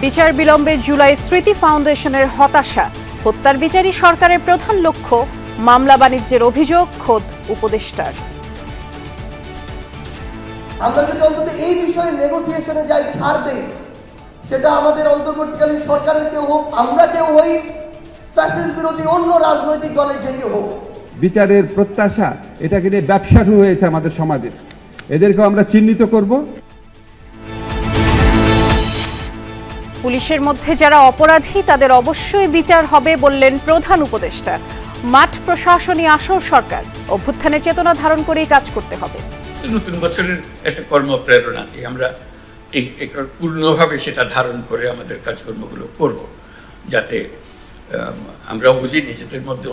বিচার বিলম্বে জুলাই স্মৃতি ফাউন্ডেশনের হতাশা। হত্যার বিচারই সরকারের প্রধান লক্ষ্য। মামলা বাণিজ্যের অভিযোগ খোদ উপদেষ্টার। আমরা যদি অন্তত এই বিষয়ে নেগোসিয়েশনে যাই, ছাড় দেই, সেটা আমাদের অন্তর্বর্তীকালীন সরকারের কেউ হোক, আমরা কেউ হই, ফ্যাসিস্ট বিরোধী অন্য রাজনৈতিক দলের যে কেউ হোক। বিচারের প্রত্যাশা এটাকে নিয়ে ব্যবসা শুরু হয়েছে আমাদের সমাজে, এদেরকে আমরা চিহ্নিত করব। পুলিশের মধ্যে যারা অপরাধী তাদের অবশ্যই বিচার হবে বললেন প্রধান উপদেষ্টা। মাঠ প্রশাসনই আসল সরকার, অভ্যুত্থানের চেতনা ধারণ করেই কাজ করতে হবে। নতুন বছরের একটা কর্মপ্রেরণা যে আমরা পূর্ণভাবে সেটা ধারণ করে আমাদের কাজকর্মগুলো করব, যাতে আমরা বুঝি নিজেদের মধ্যে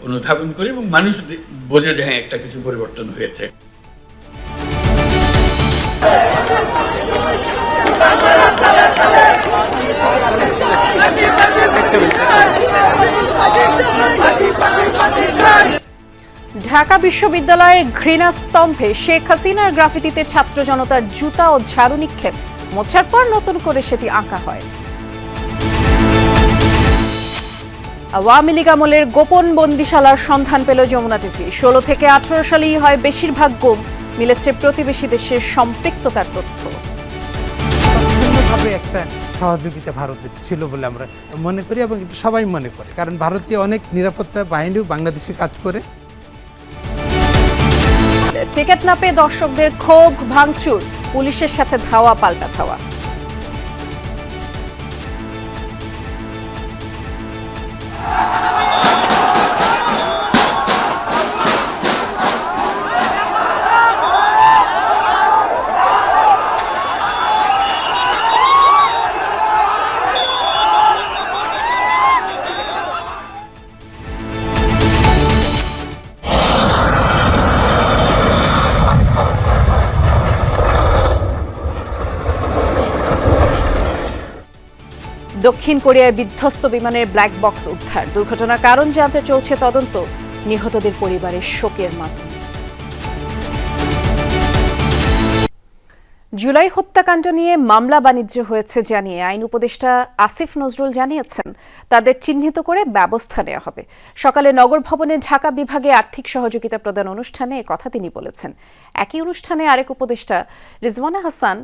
অনুধাবন করি এবং মানুষ বোঝে যে হ্যাঁ একটা কিছু পরিবর্তন হয়েছে। ঢাকা বিশ্ববিদ্যালয়ের ঘৃণা স্তম্ভে শেখ হাসিনার গ্রাফিতিতে ছাত্র জনতার জুতা ও ঝাড়ু নিক্ষেপ, মোছার পর নতুন করে সেটি আঁকা হয়। আওয়ামী লীগ আমলের গোপন বন্দিশালার সন্ধান পেল যমুনা টিভি। 16 থেকে 18 সালেই হয় বেশিরভাগ গুম, মিলেছে প্রতিবেশী দেশের সম্পৃক্ততার তথ্য। একটা সহযোগিতা ভারতের ছিল বলে আমরা মনে করি এবং সবাই মনে করে, কারণ ভারতীয় অনেক নিরাপত্তা বাহিনীও বাংলাদেশে কাজ করে। টিকিট না পেয়ে দর্শকদের ক্ষোভ, ভাঙচুর, পুলিশের সাথে ধাওয়া পাল্টা ধাওয়া। দক্ষিণ কোরিয়ায় বিধ্বস্ত বিমানের ব্ল্যাক বক্স উদ্ধার। দুর্ঘটনার কারণ জানতে চলছে তদন্ত। নিহতদের পরিবারের শোকের মাধ্যমে। জুলাই হত্যাকাণ্ড নিয়ে মামলা বাণিজ্য হয়েছে জানিয়ে আইন উপদেষ্টা আসিফ নজরুল জানিয়েছেন তাদের চিহ্নিত করে ব্যবস্থা নেওয়া হবে। সকালে নগর ভবনে ঢাকা বিভাগে আর্থিক সহযোগিতা প্রদান অনুষ্ঠানে একথা তিনি বলেছেন। একই অনুষ্ঠানে আরেক উপদেষ্টা রিজওয়ানা হাসান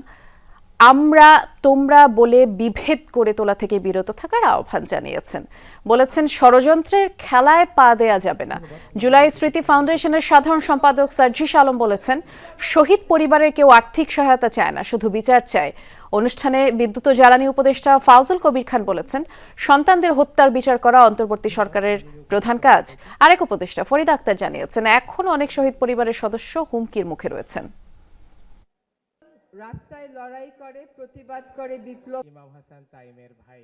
আমরা তোমরা বলে বিভেদ করে তোলা থেকে বিরত থাকার আহ্বান জানিয়েছেন। বলেছেন ষড়যন্ত্রের খেলায় পা দেয়া যাবে না। জুলাই স্মৃতি ফাউন্ডেশনের সাধারণ সম্পাদক সার্জিস আলম বলেছেন শহীদ পরিবারের কেউ আর্থিক সহায়তা চায় না, শুধু বিচার চায়। অনুষ্ঠানে বিদ্যুৎ ও জ্বালানি উপদেষ্টা ফাউজুল কবির খান বলেছেন সন্তানদের হত্যার বিচার করা অন্তর্বর্তী সরকারের প্রধান কাজ। আরেক উপদেষ্টা ফরিদ আক্তার জানিয়েছেন এখনও অনেক শহীদ পরিবারের সদস্য হুমকির মুখে রয়েছেন। রাস্তায় লড়াই করে, প্রতিবাদ করে বিপ্লব। ইমাম হাসান তাইমের ভাই।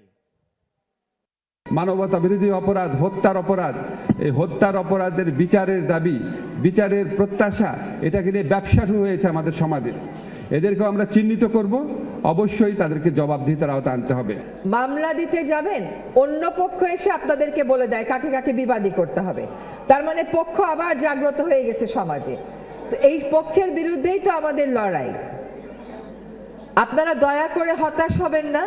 মানবতা বিরোধী অপরাধ, হত্যার অপরাধ, এই হত্যার অপরাধের বিচারের দাবি, বিচারের প্রত্যাশা এটাকে নিয়ে ব্যবসা শুরু হয়েছে আমাদের সমাজে, এদেরকে আমরা চিহ্নিত করব। অবশ্যই তাদেরকে জবাবদিহিতার আওতায় আনতে হবে। মামলা দিতে যাবেন, অন্য পক্ষ এসে আপনাদেরকে বলে দেয় কাকে কাকে বিবাদী করতে হবে। তার মানে পক্ষ আবার জাগ্রত হয়ে গেছে সমাজে। তো এই পক্ষের বিরুদ্ধেই তো আমাদের লড়াই। আপনারা দয়া করে হতাশ হবেন না,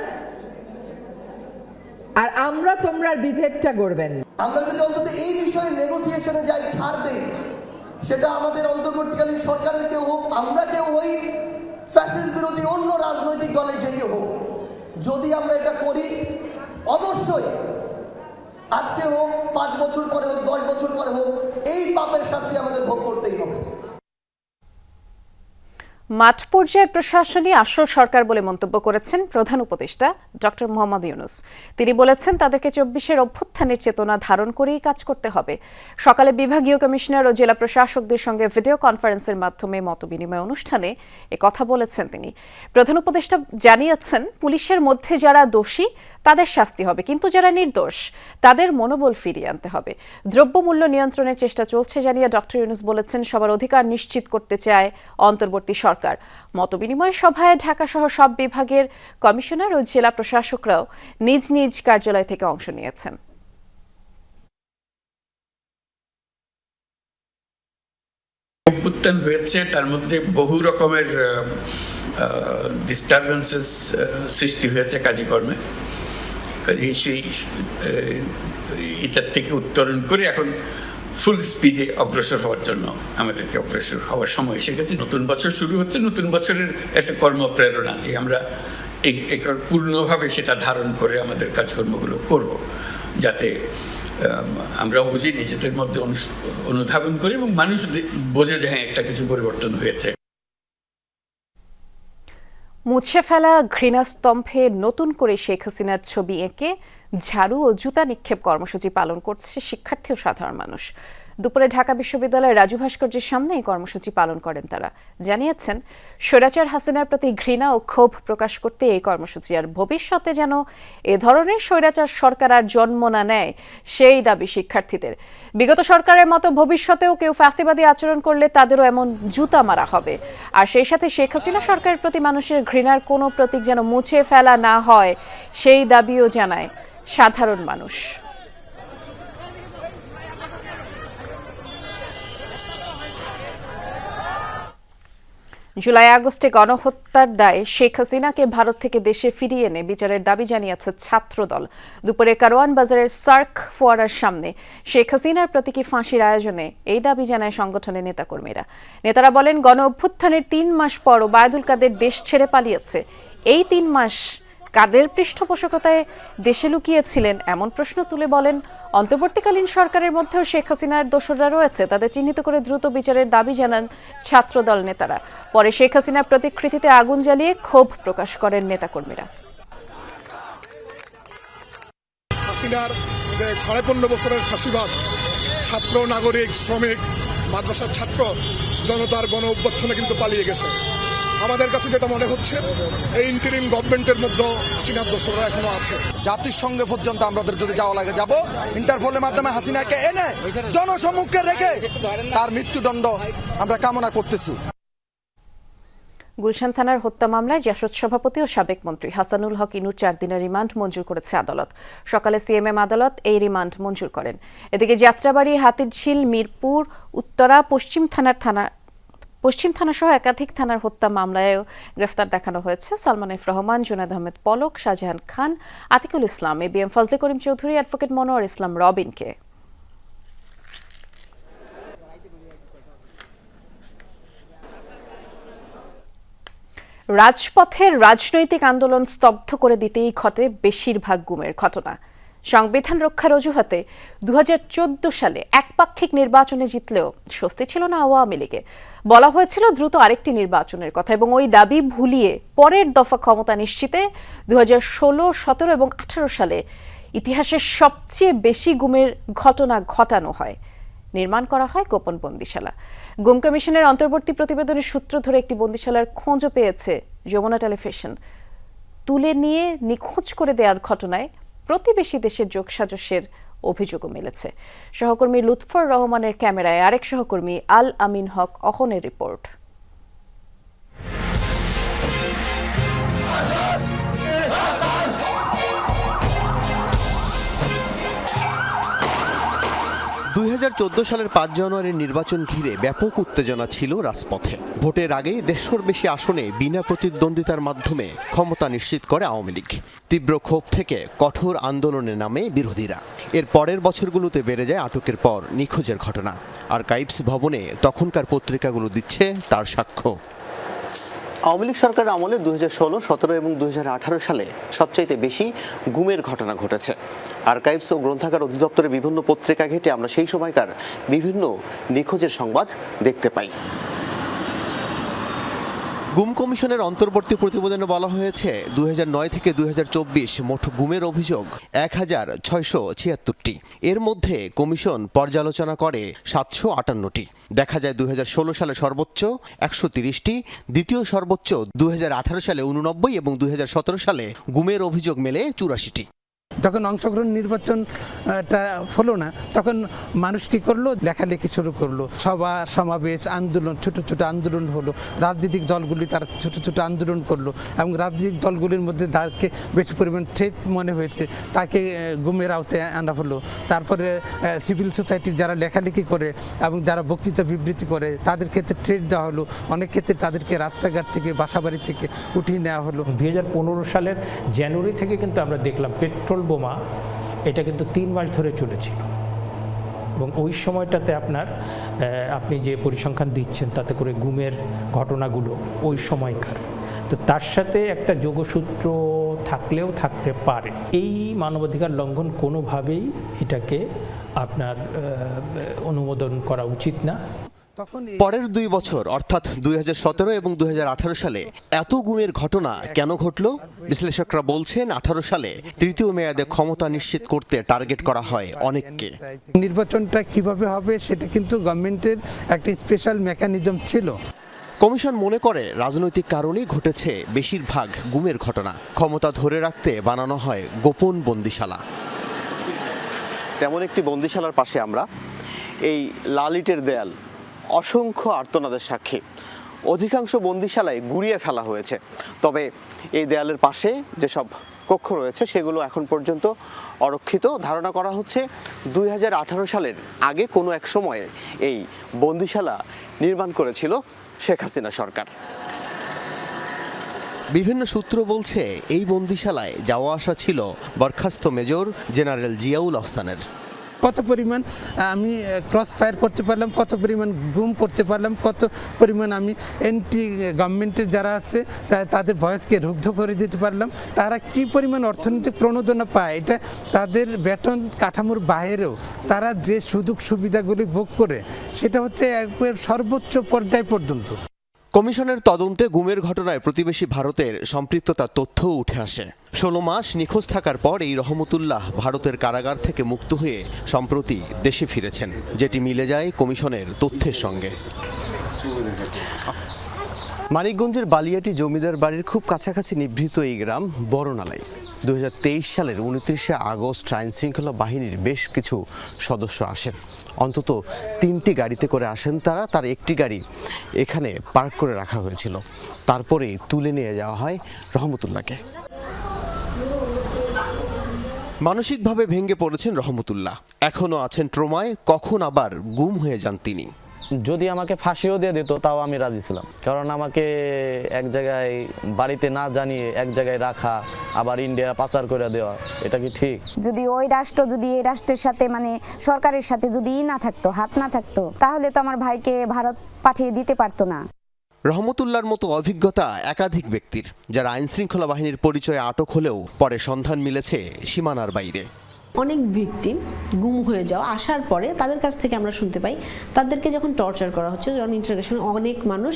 আর আমরা তোমরা বিভেদটা করবেন। আমরা যদি অন্তত এই বিষয়ে নেগোসিয়েশনে যাই, ছাড় দেই, সেটা আমাদের অন্তর্বর্তীকালীন সরকারের কেউ হোক, আমরা কেউ হই, ফ্যাসিস্ট বিরোধী অন্য রাজনৈতিক দলের যে কেউ হোক, যদি আমরা এটা করি, অবশ্যই আজকে হোক, 5 বছর পরে হোক, 10 বছর পরে হোক, এই পাপের শাস্তি আমাদের ভোগ করতেই হবে। মাঠ পর্যায়ের প্রশাসনই আসল সরকার বলে মন্তব্য করেছেন প্রধান উপদেষ্টা ডক্টর মোহাম্মদ ইউনূস। তিনি বলেছেন তাদেরকে 24-এর অভ্যুত্থানের চেতনা ধারণ করেই কাজ করতে হবে। সকালে বিভাগীয় কমিশনার ও জেলা প্রশাসকদের সঙ্গে ভিডিও কনফারেন্সের মাধ্যমে মতবিনিময় অনুষ্ঠানে কথা বলেছেন তিনি। প্রধান উপদেষ্টা জানিয়েছেন পুলিশের মধ্যে যারা দোষী তাদের শাস্তি হবে, কিন্তু যারা নির্দোষ তাদের মনোবল ফিরিয়ে আনতে হবে। দ্রব্যমূল্য নিয়ন্ত্রণের চেষ্টা চলছে জানিয়ে ডক্টর ইউনূস বলেছেন সবার অধিকার নিশ্চিত করতে চায় অন্তর্বর্তী সরকার। মতবিনিময় সভায় ঢাকা সহ সব বিভাগের কমিশনার ও জেলা প্রশাসকরাও নিজ নিজ কার্যালয় থেকে অংশ নিয়েছেন। অভ্যুত্থান হয়েছে, তার মধ্যে বহু রকমের ডিস্টারবেন্সেস সৃষ্টি হয়েছে কাজকর্মে। সেই এটার থেকে উত্তরণ করে এখন ফুল স্পিডে অগ্রসর হওয়ার জন্য আমাদেরকে অগ্রসর হওয়ার সময় এসে গেছে। নতুন বছর শুরু হচ্ছে, নতুন বছরের একটা কর্মপ্রেরণা যে আমরা পূর্ণভাবে সেটা ধারণ করে আমাদের কাজকর্মগুলো করব, যাতে আমরা বুঝি নিজেদের মধ্যে অনুধাবন করি এবং মানুষ বোঝে যে হ্যাঁ একটা কিছু পরিবর্তন হয়েছে। মুছে ফেলা ঘৃণাস্তম্ভে নতুন করে শেখ হাসিনার ছবি এঁকে ঝাড়ু ও জুতা নিক্ষেপ কর্মসূচি পালন করছে শিক্ষার্থী ও সাধারণ মানুষ। দুপুরে ঢাকা বিশ্ববিদ্যালয়ের রাজু ভাস্কর্যের সামনে এই কর্মসূচি পালন করেন তারা। জানিয়েছেন, স্বৈরাচার হাসিনার প্রতি ঘৃণা ও ক্ষোভ প্রকাশ করতে এই কর্মসূচি, আর ভবিষ্যতে যেন এ ধরনের স্বৈরাচার সরকার আর জন্ম না নেয় সেই দাবি শিক্ষার্থীদের। বিগত সরকারের মতো ভবিষ্যতেও কেউ ফ্যাসিবাদী আচরণ করলে তাদেরও এমন জুতা মারা হবে। আর সেই সাথে শেখ হাসিনা সরকারের প্রতি মানুষের ঘৃণার কোনো প্রতীক যেন মুছে ফেলা না হয় সেই দাবিও জানায় সাধারণ মানুষ। জুলাই আগস্টে গণহত্যার দায়ে শেখ হাসিনাকে ভারত থেকে দেশে ফিরিয়ে এনে বিচারের দাবি জানিয়েছে ছাত্রদল। দুপুরে কারওয়ান বাজারের সার্ক ফোয়ারার সামনে শেখ হাসিনার প্রতীকী ফাঁসির আয়োজনে এই দাবি জানায় সংগঠনের নেতাকর্মীরা। নেতারা বলেন, গণ অভ্যুত্থানের 3 মাস পর ওবায়দুল কাদের দেশ ছেড়ে পালিয়েছে। এই 3 মাস কাদের পৃষ্ঠপোষকতায় দেশে লুকিয়েছিলেন এমন প্রশ্ন তুলে বলেন, অন্তর্বর্তীকালীন সরকারের মধ্যেও শেখ হাসিনার দোসররা রয়েছে, তাদের চিহ্নিত করে দ্রুত বিচারের দাবি জানান ছাত্রদল নেতারা। পরে শেখ হাসিনার প্রতিকৃতিতে আগুন জ্বালিয়ে ক্ষোভ প্রকাশ করেন নেতাকর্মীরা। হাসিনার 15.5 বছরের ফাঁসিবাদ ছাত্র, নাগরিক, শ্রমিক, মাদ্রাসার ছাত্র জনতার গণ অভ্যুত্থানে কিন্তু পালিয়ে গেছে। আমাদের কাছে যেটা মনে হচ্ছে, এই ইন্টারিম গভর্নমেন্টের মধ্যে হাসিনার দোসররা এখনো আছে। জাতিসংঘে পর্যন্ত আমাদের যদি যাওয়া লাগে যাব, ইন্টারপোলের মাধ্যমে হাসিনাকে এনে জনসম্মুখে রেখে তার মৃত্যুদণ্ড আমরা কামনা করতেছি। গুলশান থানার হত্যা মামলায় জাসদ সভাপতি ও সাবেক মন্ত্রী হাসানুল হক ইনুর 4 দিনের রিমান্ড মঞ্জুর করেছে আদালত। সকালে সিএমএম আদালত এই রিমান্ড মঞ্জুর করেন। এদিকে যাত্রাবাড়ি, হাতিরঝিল, মিরপুর উত্তরা, পশ্চিম থানা সহ একাধিক থানার হত্যা মামলায়ও গ্রেফতার দেখানো হয়েছে সালমান এফ রহমান, জুনায়েদ আহমেদ পলক, শাহজাহান খান, আতিকুল ইসলাম, এবিএম ফজলে করিম চৌধুরী, অ্যাডভোকেট মনোয়ার ইসলাম রবিনকে। রাজপথের রাজনৈতিক আন্দোলন স্তব্ধ করে দিতেই ঘটে বেশিরভাগ গুমের ঘটনা। সংবিধান রক্ষার অজুহাতে 2014 সালে একপাক্ষিক নির্বাচনে জিতলেও স্বস্তি ছিল না আওয়ামী লীগে। বলা হয়েছিল দ্রুত আরেকটি নির্বাচনের কথা এবং ওই দাবি ভুলিয়ে পরের দফা ক্ষমতা নিশ্চিতে 2016, 17 এবং 18 সালে ইতিহাসের সবচেয়ে বেশি গুমের ঘটনা ঘটানো হয়। নির্মাণ করা হয় গোপন বন্দিশালা। গুম কমিশনের অন্তর্বর্তী প্রতিবেদনের সূত্র ধরে একটি বন্দিশালার খোঁজও পেয়েছে যমুনা টেলিভিশন। তুলে নিয়ে নিখোঁজ করে দেওয়ার ঘটনায় প্রতিবেশী দেশের যোগসাজশের অভিযোগও মিলেছে। সহকর্মী লুৎফর রহমানের ক্যামেরায় আরেক সহকর্মী আল আমিন হক অহনের রিপোর্ট। সালের 5 জানুয়ারির নির্বাচন ঘিরে ব্যাপক উত্তেজনা ছিল রাজপথে। ভোটের আগে 150 বেশি আসনে বিনা প্রতিদ্বন্দ্বিতার মাধ্যমে ক্ষমতা নিশ্চিত করে আওয়ামী লীগ। তীব্র ক্ষোভ থেকে কঠোর আন্দোলনে নামে বিরোধীরা। এর পরের বছরগুলোতে বেড়ে যায় আটকের পর নিখোঁজের ঘটনা। আর্কাইভস ভবনে তখনকার পত্রিকাগুলো দিচ্ছে তার সাক্ষ্য। আওয়ামী লীগ সরকারের আমলে 2016, 17 এবং 2018 সালে সবচাইতে বেশি গুমের ঘটনা ঘটেছে। আর্কাইভস ও গ্রন্থাগার অধিদপ্তরের বিভিন্ন পত্রিকা ঘেঁটে আমরা সেই সময়কার বিভিন্ন নিখোঁজের সংবাদ দেখতে পাই। গুম কমিশনের অন্তর্বর্তী প্রতিবেদনে বলা হয়েছে 2009 থেকে 2024 মোট গুমের অভিযোগ 1676টি। এর মধ্যে কমিশন পর্যালোচনা করে 758টি। দেখা যায় 2016 সালে সর্বোচ্চ 130টি, দ্বিতীয় সর্বোচ্চ 2018 সালে 89 এবং 2017 সালে গুমের অভিযোগ মেলে 84টি। যখন অংশগ্রহণ নির্বাচনটা হলো না, তখন মানুষ কি করলো, লেখালেখি শুরু করলো, সভা সমাবেশ আন্দোলন, ছোট ছোট আন্দোলন হলো, রাজনৈতিক দলগুলি তারা ছোট ছোট আন্দোলন করলো এবং রাজনৈতিক দলগুলির মধ্যে যাকে বেশি পরিমাণ থ্রেট মনে হয়েছে তাকে গুমের আওতায় আনা হলো। তারপরে সিভিল সোসাইটির যারা লেখালেখি করে এবং যারা বক্তৃতা বিবৃতি করে তাদের ক্ষেত্রে থ্রেট দেওয়া হলো, অনেক ক্ষেত্রে তাদেরকে রাস্তাঘাট থেকে বাসাবাড়ি থেকে উঠিয়ে নেওয়া হলো। 2015 সালের জানুয়ারি থেকে কিন্তু আমরা দেখলাম পেট্রোল বোমা এটা কিন্তু 3 মাস ধরে চলেছিল এবং ওই সময়টাতে আপনি যে পরিসংখ্যান দিচ্ছেন তাতে করে গুমের ঘটনাগুলো ওই সময়কার, তো তার সাথে একটা যোগসূত্র থাকলেও থাকতে পারে। এই মানবাধিকার লঙ্ঘন কোনোভাবেই এটাকে অনুমোদন করা উচিত না। পরের 2 বছর অর্থাৎ 2017 এবং 2018 সালে এত গুমের ঘটনা কেন ঘটল? বিশ্লেষকরা বলছেন 18 সালে তৃতীয় মেয়াদে ক্ষমতা নিশ্চিত করতে টার্গেট করা হয় অনেককে। নির্বাচনটা কিভাবে হবে সেটা কিন্তু গভর্নমেন্টের একটা স্পেশাল মেকানিজম ছিল। কমিশন মনে করে রাজনৈতিক কারণেই ঘটেছে বেশিরভাগ গুমের ঘটনা। ক্ষমতা ধরে রাখতে বানানো হয় গোপন বন্দিশালা। তেমন একটি বন্দিশালার পাশে আমরা, এই লাল ইটের দেয়াল অসংখ্য আর্তনাদের সাক্ষী। অধিকাংশ বন্দিশালায় গুড়িয়ে ফেলা হয়েছে, তবে এই দেয়ালের পাশে যেসব কক্ষ রয়েছে সেগুলো এখন পর্যন্ত অরক্ষিত। ধারণা করা হচ্ছে 2018 সালের আগে কোনো এক সময়ে এই বন্দিশালা নির্মাণ করেছিল শেখ হাসিনা সরকার। বিভিন্ন সূত্র বলছে এই বন্দিশালায় যাওয়া আসা ছিল বরখাস্ত মেজর জেনারেল জিয়াউল আহসানের। কত পরিমাণ আমি ক্রস ফায়ার করতে পারলাম, কত পরিমাণ গুম করতে পারলাম, কত পরিমাণ আমি এন্টি গভর্নমেন্টের যারা আছে তাদের ভয়েসকে রুগ্ধ করে দিতে পারলাম, তারা কি পরিমাণ অর্থনৈতিক প্রণোদনা পায়, এটা তাদের বেতন কাঠামোর বাইরেও তারা যে সুযোগ সুবিধাগুলি ভোগ করে সেটা হচ্ছে একবার সর্বোচ্চ পর্যায় পর্যন্ত। কমিশনের তদন্তে গুমের ঘটনায় প্রতিবেশী ভারতের সম্পৃক্ততার তথ্যও উঠে আসে। 16 মাস নিখোঁজ থাকার পর এই রহমতুল্লাহ ভারতের কারাগার থেকে মুক্ত হয়ে সম্প্রতি দেশে ফিরেছেন, যেটি মিলে যায় কমিশনের তথ্যের সঙ্গে। মানিকগঞ্জের বালিয়াটি জমিদার বাড়ির খুব কাছাকাছি নিভৃত এই গ্রাম বড়নালাই। 2023 সালের 29শে আগস্ট আইন শৃঙ্খলা বাহিনীর বেশ কিছু সদস্য আসেন। অন্তত 3টি গাড়িতে করে আসেন তারা। তার একটি গাড়ি এখানে পার্ক করে রাখা হয়েছিল। তারপরেই তুলে নিয়ে যাওয়া হয় রহমতুল্লাহকে। মানসিকভাবে ভেঙে পড়েছেন রহমতুল্লাহ, এখনও আছেন ট্রমায়। কখন আবার গুম হয়ে যান তিনি। যদি আমাকে ফাঁসিও দিয়ে দিত তাও আমি রাজি ছিলাম, কারণ আমাকে এক জায়গায় বাড়িতে না জানিয়ে এক জায়গায় রাখা, আবার ইন্ডিয়া পাচার করে দেওয়া, এটা কি ঠিক? যদি ওই রাষ্ট্র যদি এই রাষ্ট্রের সাথে সরকারের সাথে যদি না থাকতো, হাত না থাকতো, তাহলে তো আমার ভাইকে ভারত পাঠিয়ে দিতে পারতো না। রহমতুল্লাহর মতো অভিজ্ঞতা একাধিক ব্যক্তির, যারা আইন শৃঙ্খলা বাহিনীর পরিচয়ে আটক হলেও পরে সন্ধান মিলেছে সীমানার বাইরে। অনেক ভিকটিম গুম হয়ে যাওয়া আসার পরে তাদের কাছ থেকে আমরা শুনতে পাই তাদেরকে যখন টর্চার করা হচ্ছে, যখন ইন্টারোগেশন, অনেক মানুষ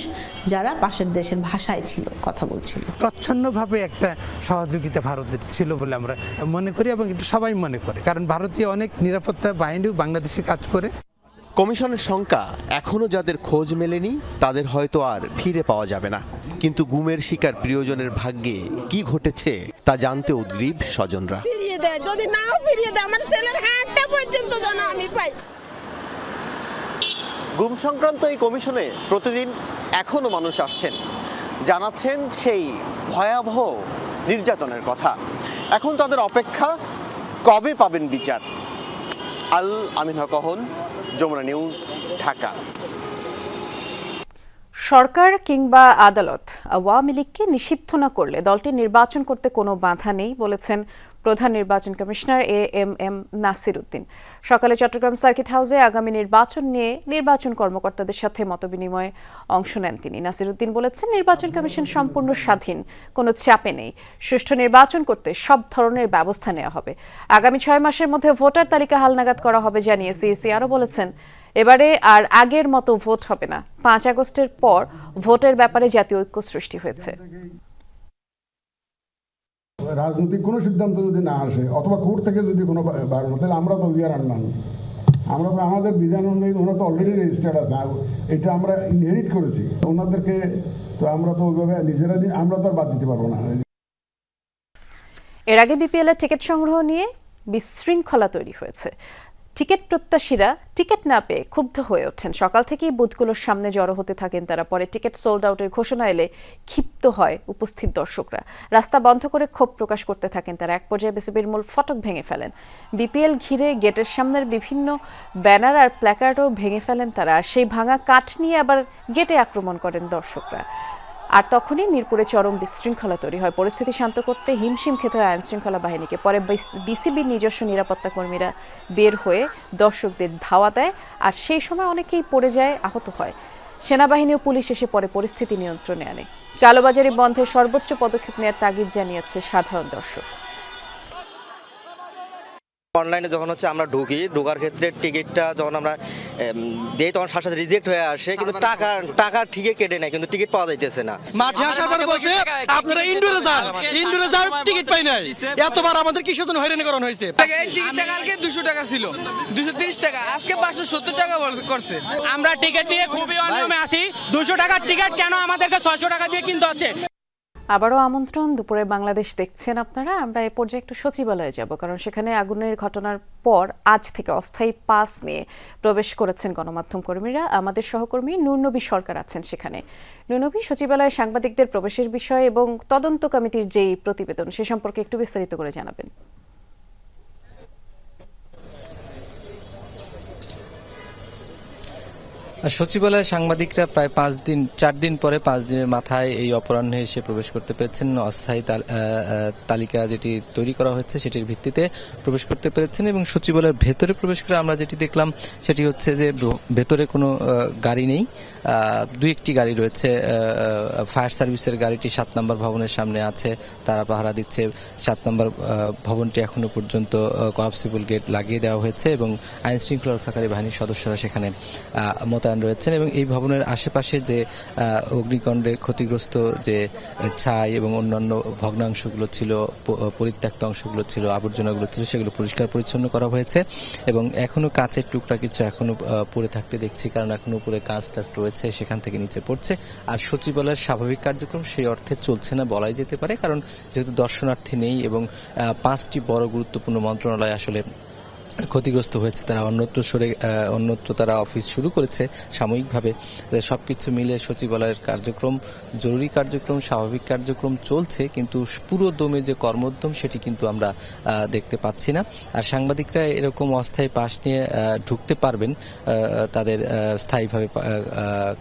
যারা পাশের দেশের ভাষায় ছিল কথা বলছিল। প্রচ্ছন্নভাবে একটা সহযোগিতা ভারতের ছিল বলে আমরা মনে করি এবং এটা সবাই মনে করে, কারণ ভারতীয় অনেক নিরাপত্তা বাহিনীও বাংলাদেশে কাজ করে। কমিশনের শঙ্কা, এখনো যাদের খোঁজ মেলেনি তাদের হয়তো আর ফিরে পাওয়া যাবে না। কিন্তু গুমের শিকার প্রিয়জনের ভাগ্যে কি ঘটেছে তা জানতে উদ্গ্রীব স্বজনরা। যদি নাও ফিরিয়ে দেয়, আমার ছেলের হাতটা পর্যন্ত যেন আমি পাই। গুম সংক্রান্ত এই কমিশনে প্রতিদিন এখনো মানুষ আসছেন, জানাচ্ছেন সেই ভয়াবহ নির্যাতনের কথা। এখন তাদের অপেক্ষা কবে পাবেন বিচার। আল আমিন হক, যমুনা নিউজ, ঢাকা। সরকার কিংবা আদালত আওয়ামী লীগকে নিষিদ্ধ না করলে দলটি নির্বাচন করতে কোনো বাধা নেই বলেছেন প্রধান নির্বাচন কমিশনার এএমএম নাসির উদ্দিন। সকালে চট্টগ্রাম সার্কিট হাউসে আগামী নির্বাচন নিয়ে নির্বাচন কর্মকর্তাদের সাথে মতবিনিময়ে অংশ নেন তিনি। নাসির উদ্দিন বলেছেন, নির্বাচন কমিশন সম্পূর্ণ স্বাধীন, কোনো চাপে নেই। সুষ্ঠু নির্বাচন করতে সব ধরনের ব্যবস্থা নেওয়া হবে। আগামী 6 মাসের মধ্যে ভোটার তালিকা হালনাগাদ করা হবে জানিয়ে সিইসি আরও বলেছেন, এবারে আর আগের মতো ভোট হবে না। 5 আগস্টের পর ভোটের ব্যাপারে জাতীয় ঐক্য সৃষ্টি হয়েছে। রাজনৈতিক কোনো সিদ্ধান্ত যদি না আসে অথবা কোর্ট থেকে যদি কোনো বারণ, তাহলে আমরা তো উইয়ার আনলাম। আমরা তো আমাদের বিধান অনুযায়ী ওনারা তো অলরেডি রেজিস্টার্ড আছে, এটা আমরা ইনহেরিট করেছি ওনাদেরকে, তো আমরা তো ওইভাবে নিজেরা আমরা তো আর বাদ দিতে পারবো না। এর আগে বিপিএল এর টিকিট সংগ্রহ নিয়ে বিশৃঙ্খলা তৈরি হয়েছে। টিকিট প্রত্যাশীরা টিকিট না পেয়ে ক্ষুব্ধ হয়ে ওঠেন। সকাল থেকেই বুথগুলোর সামনে জড়ো হতে থাকেন তারা। পরে টিকিট সোল্ড আউটের ঘোষণা এলে ক্ষিপ্ত হয় উপস্থিত দর্শকরা। রাস্তা বন্ধ করে ক্ষোভ প্রকাশ করতে থাকেন তারা। এক পর্যায়ে বিসিবির মূল ফটক ভেঙে ফেলেন। বিপিএল ঘিরে গেটের সামনের বিভিন্ন ব্যানার আর প্ল্যাকার্ডও ভেঙে ফেলেন তারা। আর সেই ভাঙা কাঠ নিয়ে আবার গেটে আক্রমণ করেন দর্শকরা। আর তখনই মিরপুরে চরম বিশৃঙ্খলা তৈরি হয়। পরিস্থিতি শান্ত করতে হিমশিম খেতে হয় আইন শৃঙ্খলা বাহিনীকে। পরে বিসিবির নিজস্ব নিরাপত্তা কর্মীরা বের হয়ে দর্শকদের ধাওয়া দেয়, আর সেই সময় অনেকেই পড়ে যায়, আহত হয়। সেনাবাহিনী ও পুলিশ এসে পরে পরিস্থিতি নিয়ন্ত্রণে আনে। কালোবাজারি বন্ধে সর্বোচ্চ পদক্ষেপ নেওয়ার তাগিদ জানিয়েছে সাধারণ দর্শক। অনলাইনে যখন আমরা ঢোকার ক্ষেত্রে টিকিটটা যখন আমরা দিই তখন সাথে সাথে রিজেক্ট হয়ে আসে, কিন্তু টাকা ঠিকই কেটে নেয়, কিন্তু টিকিট পাওয়া যাইতেছে না। মাঠে আসার পরে বলছে আপনারা ইনডোরে যান টিকিট পাই নাই। এতবার আমাদের কিসের জন্য হয়রানিকরণ হয়েছে। এই টিকিটটা কালকে 200 টাকা ছিল, 230 টাকা, আজকে 570 টাকা করছে। আমরা টিকিট নিয়ে খুবই অনিয়মে আছি। 200 টাকার টিকিট কেন আমাদেরকে 600 টাকা দিয়ে কিনতে হচ্ছে? আবারও আমন্ত্রণ। দুপুরে বাংলাদেশ দেখছেন আপনারা। আমরা এ পর্যায়ে একটু সচিবালয়ে যাব, কারণ সেখানে আগুনের ঘটনার পর আজ থেকে অস্থায়ী পাস নিয়ে প্রবেশ করেছেন গণমাধ্যম কর্মীরা। আমাদের সহকর্মী নূরনবী সরকার আছেন সেখানে। নূরনবী, সচিবালয়ে সাংবাদিকদের প্রবেশের বিষয় এবং তদন্ত কমিটির যেই প্রতিবেদন সে সম্পর্কে একটু বিস্তারিত করে জানাবেন। সচিবালয়ে সাংবাদিকরা প্রায় 4 দিন পরে 5 দিনের মাথায় এই অপরাহ্নে এসে প্রবেশ করতে পেরেছেন। অস্থায়ী তালিকা যেটি তৈরি করা হয়েছে সেটির ভিত্তিতে প্রবেশ করতে পেরেছেন এবং সচিবালয়ের ভেতরে প্রবেশ করে আমরা যেটি দেখলাম সেটি হচ্ছে যে ভেতরে কোনো গাড়ি নেই। 2-1টি গাড়ি রয়েছে। ফায়ার সার্ভিসের গাড়িটি 7 নম্বর ভবনের সামনে আছে, তারা পাহারা দিচ্ছে। 7 নম্বর ভবনটি এখনো পর্যন্ত কলাপসিবল গেট লাগিয়ে দেওয়া হয়েছে এবং আইন শৃঙ্খলা রক্ষাকারী বাহিনীর সদস্যরা সেখানে মোতায়েন রয়েছেন এবং এই ভবনের আশেপাশে যে অগ্নিকাণ্ডে ক্ষতিগ্রস্ত যে ছাই এবং অন্যান্য ভগ্নাংশগুলো ছিল, পরিত্যক্ত অংশগুলো ছিল, আবর্জনাগুলো ছিল, সেগুলো পরিষ্কার পরিচ্ছন্ন করা হয়েছে এবং এখনো কাঁচের টুকরা কিছু এখনো পড়ে থাকতে দেখছি, কারণ এখনো উপরে কাঁচ টাচ রয়েছে, সেখান থেকে নিচে পড়ছে। আর সচিবালয়ের স্বাভাবিক কার্যক্রম সেই অর্থে চলছে না বলাই যেতে পারে, কারণ যেহেতু দর্শনার্থী নেই এবং 5টি বড় গুরুত্বপূর্ণ মন্ত্রণালয় আসলে ক্ষতিগ্রস্ত হয়েছে, তারা অন্যত্র তারা অফিস শুরু করেছে সাময়িকভাবে। সবকিছু মিলে সচিবালয়ের কার্যক্রম, জরুরি কার্যক্রম, স্বাভাবিক কার্যক্রম চলছে, কিন্তু পুরো দমে যে কর্মোদ্যম সেটি কিন্তু আমরা দেখতে পাচ্ছি না। আর সাংবাদিকরা এরকম অস্থায়ী পাস নিয়ে ঢুকতে পারবেন, তাদের স্থায়ীভাবে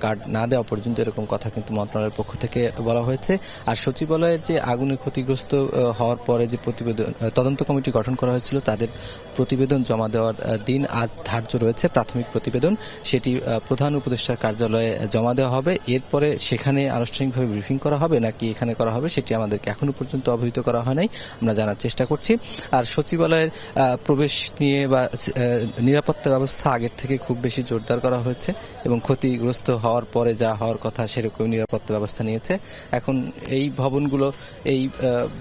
কার্ড না দেওয়া পর্যন্ত, এরকম কথা কিন্তু মন্ত্রণালয়ের পক্ষ থেকে বলা হয়েছে। আর সচিবালয়ের যে আগুনে ক্ষতিগ্রস্ত হওয়ার পরে যে প্রতিবেদন তদন্ত কমিটি গঠন করা হয়েছিল, তাদের প্রতিবেদন জমা দেওয়ার দিন আজ ধার্য রয়েছে। প্রাথমিক প্রতিবেদন সেটি প্রধান উপদেষ্টার কার্যালয়ে জমা দেওয়া হবে। এরপরে সেখানে আনুষ্ঠানিকভাবে ব্রিফিং করা হবে নাকি এখানে করা হবে সেটি আমাদেরকে এখনো পর্যন্ত অবহিত করা হয় নাই, আমরা জানার চেষ্টা করছি। আর সচিবালয়ের প্রবেশ নিয়ে বা নিরাপত্তা ব্যবস্থা আগের থেকে খুব বেশি জোরদার করা হয়েছে এবং ক্ষতিগ্রস্ত হওয়ার পরে যা হওয়ার কথা সেরকম নিরাপত্তা ব্যবস্থা নিয়েছে। এখন এই ভবনগুলো, এই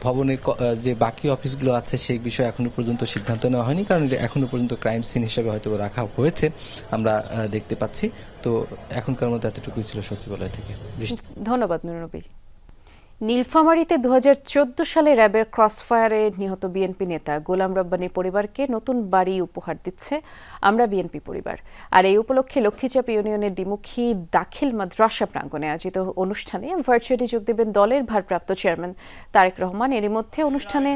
ভবনের যে বাকি অফিসগুলো আছে সেই বিষয়ে এখনো পর্যন্ত সিদ্ধান্ত নেওয়া হয়নি, কারণ এখনো পর্যন্ত ক্রাইম সিন হিসেবে হয়তো রাখা হয়েছে, আমরা দেখতে পাচ্ছি। তো এখনকার মতো এতটুকুই ছিল সচিবালয় থেকে। ধন্যবাদ নূরনবী। নীলফামারীতে 2014 সালে র্যাবের ক্রসফায়ারে নিহত বিএনপি নেতা গোলাম রব্বানীর পরিবারকে নতুন বাড়ি উপহার দিচ্ছে আমরা বিএনপি পরিবার। আর এই উপলক্ষে লক্ষ্মীচাপ ইউনিয়নের দ্বিমুখী দাখিল মাদ্রাসা প্রাঙ্গণে আয়োজিত অনুষ্ঠানে ভার্চুয়ালি যোগ দেবেন দলের ভারপ্রাপ্ত চেয়ারম্যান তারেক রহমান। এরই মধ্যে অনুষ্ঠানে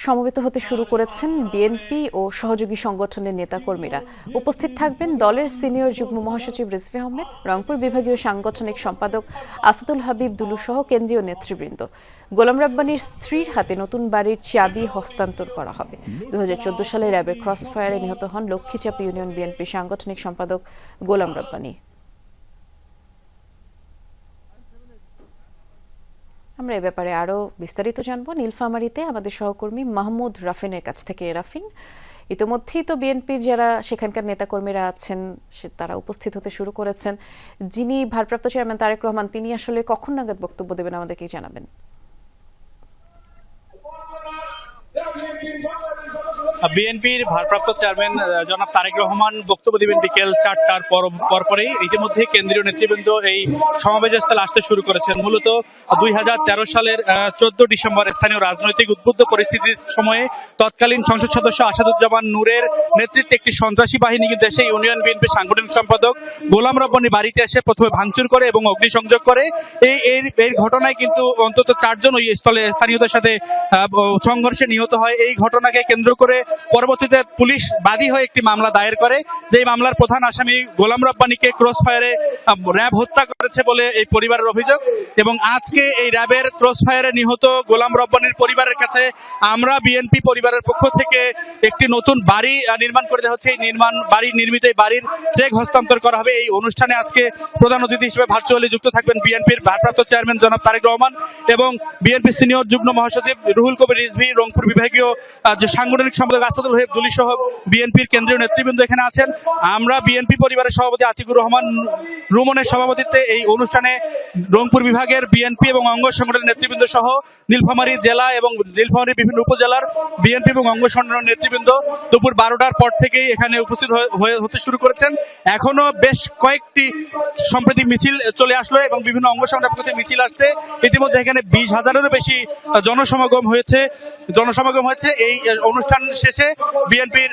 সমবেত হতে শুরু করেছেন বিএনপি ও সহযোগী সংগঠনের নেতাকর্মীরা। উপস্থিত থাকবেন দলের সিনিয়র যুগ্ম মহাসচিব রিজভী আহমেদ, রংপুর বিভাগীয় সাংগঠনিক সম্পাদক আসাদুল হাবিব দুলু সহ কেন্দ্রীয় নেতৃবৃন্দ। গোলাম রব্বানীর স্ত্রীর হাতে নতুন বাড়ির চাবি হস্তান্তর করা হবে। 2014 সালে র্যাবের ক্রসফায়ারে নিহত হন লক্ষ্মীচাপ ইউনিয়ন বিএনপির সাংগঠনিক সম্পাদক গোলাম রব্বানী। আমরা এ ব্যাপারে আরো বিস্তারিত জানবো নীলফামারীতে আমাদের সহকর্মী মাহমুদ রাফিনের কাছ থেকে। রাফিন, ইতিমধ্যেই তো বিএনপির যারা সেখানকার নেতাকর্মীরা আছেন তারা উপস্থিত হতে শুরু করেছেন। যিনি ভারপ্রাপ্ত চেয়ারম্যান তারেক রহমান, তিনি আসলে কখন নাগাদ বক্তব্য দেবেন আমাদেরকে জানাবেন? বিএনপির ভারপ্রাপ্ত চেয়ারম্যান জনাব তারেক রহমান বক্তব্য দিবেন বিকেল 4টার পরপরেই। ইতিমধ্যে কেন্দ্রীয় নেতৃবৃন্দ এই সমাবেশস্থলে আসতে শুরু করেছেন। মূলত 2013 সালের 14 ডিসেম্বর স্থানীয় রাজনৈতিক উদ্বুদ্ধ পরিস্থিতির সময়ে তৎকালীন সংসদ সদস্য আসাদুজ্জামান নূরের নেতৃত্বে একটি সন্ত্রাসী বাহিনী কিন্তু এসে ইউনিয়ন বিএনপির সাংগঠনিক সম্পাদক গোলাম রব্বানী বাড়িতে এসে প্রথমে ভাঙচুর করে এবং অগ্নিসংযোগ করে। এই ঘটনায় কিন্তু অন্তত 4 জন ওই স্থলে স্থানীয়দের সাথে সংঘর্ষে নিহত হয়। এই ঘটনাকে কেন্দ্র করে পরবর্তীতে পুলিশ বাদী হয়ে একটি মামলা দায়ের করে, যেই মামলার প্রধান আসামি গোলাম রব্বানীকে ক্রস ফায়ারে র্যাব হত্যা করেছে বলে এই পরিবারের অভিযোগ। এবং আজকে এই র্যাবের ক্রস ফায়ারে নিহত গোলাম রব্বানীর পরিবারের কাছে আমরা বিএনপি পরিবারের পক্ষ থেকে একটি নতুন বাড়ি নির্মাণ করে দেওয়া হচ্ছে। এই নির্মিত এই বাড়ির চেক হস্তান্তর করা হবে। এই অনুষ্ঠানে আজকে প্রধান অতিথি হিসেবে ভার্চুয়ালি যুক্ত থাকবেন বিএনপির ভারপ্রাপ্ত চেয়ারম্যান জনাব তারেক রহমান এবং বিএনপি সিনিয়র যুগ্ম মহাসচিব রুহুল কবির রিজভী, রংপুর বিভাগীয় যে সাংগঠনিক সম্পাদক আসাদুল ওহেব দুলি সহ বিএনপির কেন্দ্রীয় নেতৃবৃন্দ এখানে আছেন। আমরা বিএনপি পরিবারের সভাপতি আতিকুর রহমান রুমনের সভাপতিত্বে এই অনুষ্ঠানে রংপুর বিভাগের বিএনপি এবং অঙ্গ সংগঠনের নেতৃবৃন্দ সহ নীলফামারী জেলা এবং নীলফামারীর বিভিন্ন উপজেলার বিএনপি এবং অঙ্গ সংগঠনের নেতৃবৃন্দ দুপুর 12টার পর থেকেই এখানে উপস্থিত হতে শুরু করেছেন। এখনো বেশ কয়েকটি সম্প্রতি মিছিল চলে আসলো এবং বিভিন্ন অঙ্গ সংগঠনের মিছিল আসছে। ইতিমধ্যে এখানে 20,000-এরও বেশি জনসমাগম হয়েছে। এই অনুষ্ঠান শেষে বিএনপির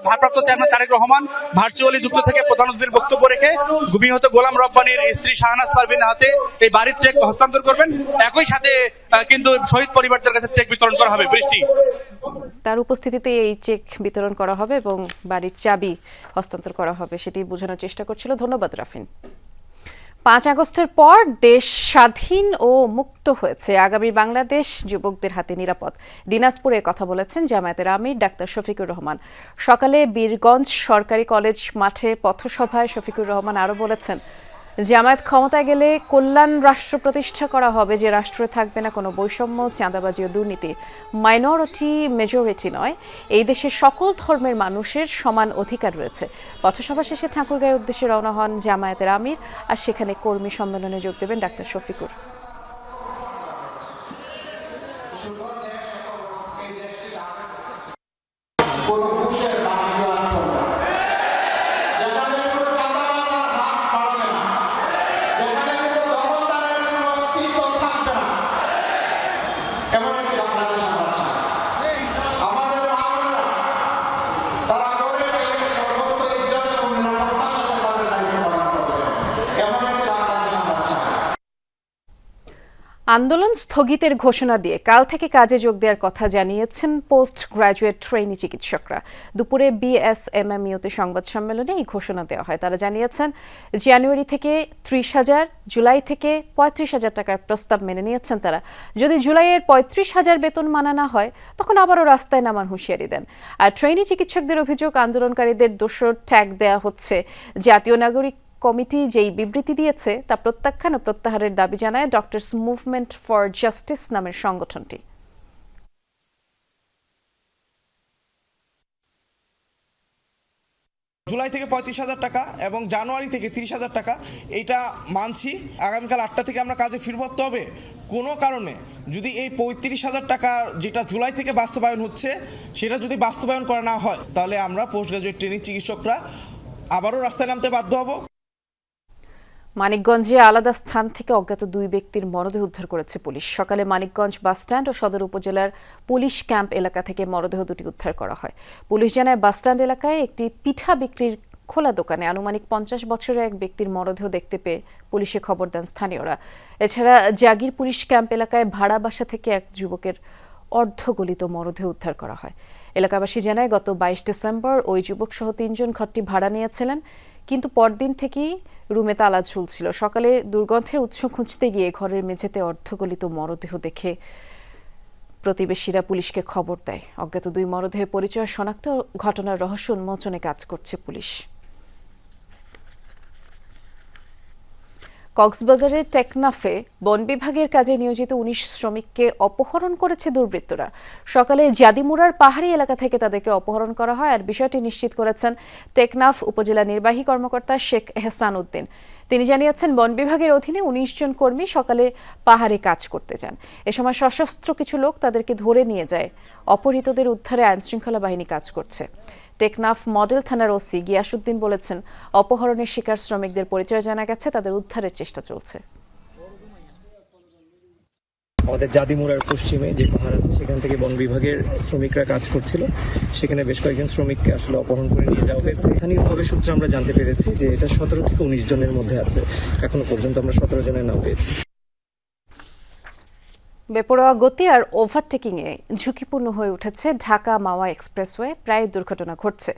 ভারপ্রাপ্ত চেয়ারম্যান তারেক রহমান ভার্চুয়ালি যুক্ত থেকে প্রধান অতিথির বক্তব্য রেখে নিহত গোলাম রব্বানীর স্ত্রী শাহনাজ পারভীন হাতে এই বাড়ির চেক হস্তান্তর করবেন। একই সাথে কিন্তু শহীদ পরিবারদের কাছে চেক বিতরণ করা হবে। বৃষ্টি, তার উপস্থিতিতে এই চেক বিতরণ করা হবে এবং বাড়ির চাবি হস্তান্তর করা হবে, সেটি বোঝানোর চেষ্টা করছিল। ধন্যবাদ রাফিন। 5 আগস্টের পর দেশ স্বাধীন ও মুক্ত হয়েছে, আগামী বাংলাদেশ যুবকদের হাতে নিরাপদ। দিনাজপুরে কথা বলেছেন জামায়াতের আমির ডাক্তার শফিকুর রহমান। সকালে বীরগঞ্জ সরকারি কলেজ মাঠে পথসভায় শফিকুর রহমান আরও বলেছেন, জামায়াত ক্ষমতায় গেলে কল্যাণ রাষ্ট্র প্রতিষ্ঠা করা হবে, যে রাষ্ট্রে থাকবে না কোনো বৈষম্য, চাঁদাবাজি ও দুর্নীতি। মাইনরিটি মেজরিটি নয়, এই দেশের সকল ধর্মের মানুষের সমান অধিকার রয়েছে। পথসভা শেষে ঠাকুরগাঁয়ের উদ্দেশ্যে রওনা হন জামায়াতের আমির, আর সেখানে কর্মী সম্মেলনে যোগ দেবেন ডাক্তার শফিকুর। আন্দোলন স্থগিতের ঘোষণা দিয়ে কাল থেকে কাজে যোগ দেওয়ার কথা জানিয়েছেন পোস্ট গ্রাজুয়েট ট্রেনি চিকিৎসকরা। দুপুরে বিএসএমএমইউতে সংবাদ সম্মেলনে এই ঘোষণা দেওয়া হয়। তারা জানিয়েছেন, জানুয়ারি থেকে 30,000, জুলাই থেকে 35,000 টাকার প্রস্তাব মেনে নিয়েছেন তারা। যদি জুলাইয়ের 35,000 বেতন মানা না হয়, তখন আবারও রাস্তায় নামার হুঁশিয়ারি দেন। আর ট্রেনি চিকিৎসকদের অভিযোগ, আন্দোলনকারীদের দোষর ট্যাগ দেওয়া হচ্ছে। জাতীয় নাগরিক কমিটি যেই বিবৃতি দিয়েছে তা প্রত্যাখ্যান ও প্রত্যাহারের দাবি জানায় ডক্টরস মুভমেন্ট ফর জাস্টিস নামের সংগঠনটি। জুলাই থেকে 35,000 টাকা এবং জানুয়ারি থেকে 30,000 টাকা, এইটা মানছি। আগামীকাল 8টা থেকে আমরা কাজে ফিরব। তবে কোনো কারণে যদি এই 35,000 টাকা যেটা জুলাই থেকে বাস্তবায়ন হচ্ছে, সেটা যদি বাস্তবায়ন করা না হয়, তাহলে আমরা পোস্ট গ্রাজুয়েট ট্রেনিং চিকিৎসকরা আবারও রাস্তায় নামতে বাধ্য হব। মানিকগঞ্জে আলাদা স্থান থেকে অজ্ঞাত 2 ব্যক্তির মরদেহ উদ্ধার করেছে পুলিশ। সকালে মানিকগঞ্জ বাসস্ট্যান্ড ও সদর উপজেলার পুলিশ ক্যাম্প এলাকা থেকে মরদেহ দুটি উদ্ধার করা হয়। পুলিশ জানায়, বাসস্ট্যান্ড এলাকায় একটি পিঠা বিক্রির খোলা দোকানে আনুমানিক 50 বছরের এক ব্যক্তির মরদেহ দেখতে পেয়ে পুলিশে খবর দেন স্থানীয়রা। এছাড়া জাগির পুলিশ ক্যাম্প এলাকায় ভাড়া বাসা থেকে এক যুবকের অর্ধগলিত মরদেহ উদ্ধার করা হয়। এলাকাবাসী জানায়, গত 22 ডিসেম্বর ওই যুবক সহ 3 জন ঘরটি ভাড়া নিয়েছিলেন, কিন্তু পরদিন থেকেই রুমে তালা ঝুলছিল। সকালে দুর্গন্ধের উৎস খুঁজতে গিয়ে ঘরের মেঝেতে অর্ধগলিত মরদেহ দেখে প্রতিবেশীরা পুলিশকে খবর দেয়। অজ্ঞাত 2 মরদেহের পরিচয় শনাক্ত, ঘটনার রহস্য উন্মোচনে কাজ করছে পুলিশ। কক্সবাজারের টেকনাফে বন বিভাগের কাজে নিয়োজিত 19 শ্রমিককে অপহরণ করেছে দুর্বৃত্তরা। সকালে জাদিমুরার পাহাড়ি এলাকা থেকে তাদেরকে অপহরণ করা হয়, আর বিষয়টি নিশ্চিত করেছেন টেকনাফ উপজেলা নির্বাহী কর্মকর্তা শেখ এহসান উদ্দিন। তিনি জানিয়েছেন, বন বিভাগের অধীনে ১৯ জন কর্মী সকালে পাহাড়ে কাজ করতে যান। এ সময় সশস্ত্র কিছু লোক তাদেরকে ধরে নিয়ে যায়। অপহৃতদের উদ্ধারে আইনশৃঙ্খলা বাহিনী কাজ করছে। টেকনাফ মডেল থানার ওসি গিয়াসউদ্দিন বলেছেন, অপহরণের শিকার শ্রমিকদের পরিচয় জানা গেছে, তাদের উদ্ধারের চেষ্টা চলছে। আমাদের জাদিমুড়ার পশ্চিমে যে পাহাড় আছে সেখান থেকে বন বিভাগের শ্রমিকরা কাজ করছিল, সেখানে বেশ কয়েকজন শ্রমিককে আসলে অপহরণ করে নিয়ে যাওয়া হয়েছে। স্থানীয়ভাবে সূত্রে আমরা জানতে পেরেছি যে এটা 17 থেকে 19 জনের মধ্যে আছে। এখনো পর্যন্ত আমরা 17 জনের নাম পেয়েছি। বেপরোয়া গতি আর ওভারটেকিংয়ে ঝুঁকিপূর্ণ হয়ে উঠেছে ঢাকা মাওয়া এক্সপ্রেসওয়ে। প্রায় দুর্ঘটনা ঘটছে।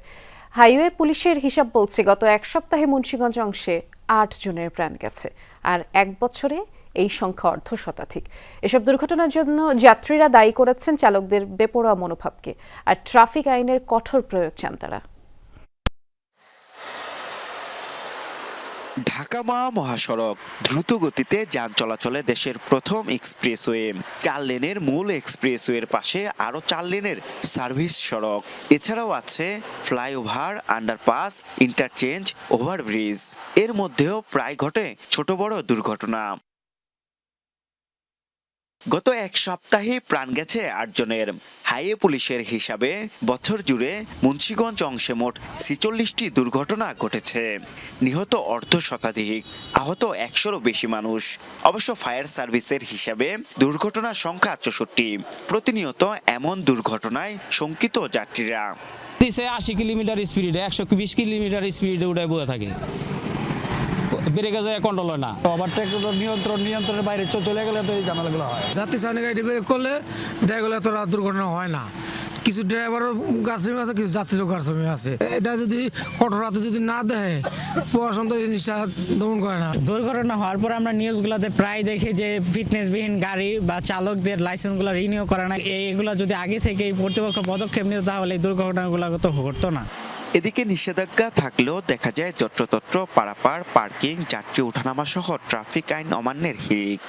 হাইওয়ে পুলিশের হিসাব বলছে, গত এক সপ্তাহে মুন্সিগঞ্জ অংশে 8 জনের প্রাণ গেছে, আর 1 বছরে এই সংখ্যা অর্ধশতাধিক। এসব দুর্ঘটনার জন্য যাত্রীরা দায়ী করেছেন চালকদের বেপরোয়া মনোভাবকে, আর ট্রাফিক আইনের কঠোর প্রয়োগ চান তারা। ঢাকা মাওয়া মহাসড়ক দ্রুত গতিতে যান চলাচলে দেশের প্রথম এক্সপ্রেসওয়ে। 4 লেনের মূল এক্সপ্রেসওয়ের পাশে আরো 4 লেনের সার্ভিস সড়ক। এছাড়াও আছে ফ্লাইওভার, আন্ডারপাস, ইন্টারচেঞ্জ, ওভারব্রিজ। এর মধ্যেও প্রায় ঘটে ছোট বড় দুর্ঘটনা। গত এক সপ্তাহে প্রাণ গেছে 8 জনের। হাইওয়ে পুলিশের হিসাবে বছর জুড়ে মুন্সিগঞ্জ অংশে মোট 46টি দুর্ঘটনা ঘটেছে। নিহত অর্ধশতাধিক, আহত 100-রও বেশি মানুষ। অবশ্য ফায়ার সার্ভিসের হিসাবে দুর্ঘটনার সংখ্যা 64। প্রতিনিয়ত এমন দুর্ঘটনায় শঙ্কিত যাত্রীরা। 80 কিলোমিটার স্পিডে 120 কিলোমিটার স্পিডে উড়ে বয়ে থাকে, ব্রেকে যায় কন্ট্রোল হয় না। ওভারটেক নিয়ন্ত্রণের বাইরে চলে গেলে তো এই ঝামেলাগুলো হয়। যাত্রী সামনে গাড়ি ব্রেক করলে দেখা গেলে এত দুর্ঘটনা হয় না। কিছু ড্রাইভারও গাছমি আছে, কিছু যাত্রীরও গাছমি আছে। এটা যদি কঠোর হাতে যদি না দেয়, প্রশাসন তো জিনিসটা দমন করে না। দুর্ঘটনা হওয়ার পর আমরা নিউজগুলোতে প্রায় দেখি যে ফিটনেসবিহীন গাড়ি বা চালকদের লাইসেন্সগুলো রিনিউ করে না। এইগুলো যদি আগে থেকে কর্তৃপক্ষ পদক্ষেপ নিত তাহলে এই দুর্ঘটনাগুলো তো ঘটতো না। এদিকে নিষেধাজ্ঞা থাকলেও দেখা যায় যত্রতত্র পারাপার, পার্কিং, যাত্রী ওঠানামা সহ ট্রাফিক আইন অমান্যের হিড়িক।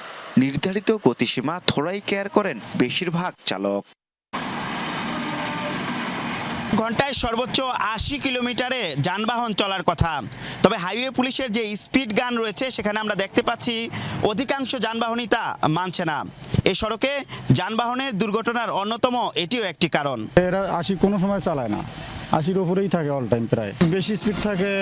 নির্ধারিত গতিসীমা থোড়াই কেয়ার করেন বেশিরভাগ চালক। ঘন্টায় সর্বোচ্চ 80 কিলোমিটারে যানবাহন চলার কথা, তবে হাইওয়ে পুলিশের যে স্পিড গান রয়েছে সেখানে আমরা দেখতে পাচ্ছি অধিকাংশ যানবাহনই তা মানছে না। এই সড়কে যানবাহনের দুর্ঘটনার অন্যতম এটিও একটি কারণ। এরা 80 কোনো সময় চালায় না, 80-র উপরেই থাকে অল টাইম। প্রায় বেশি স্পিড থাকে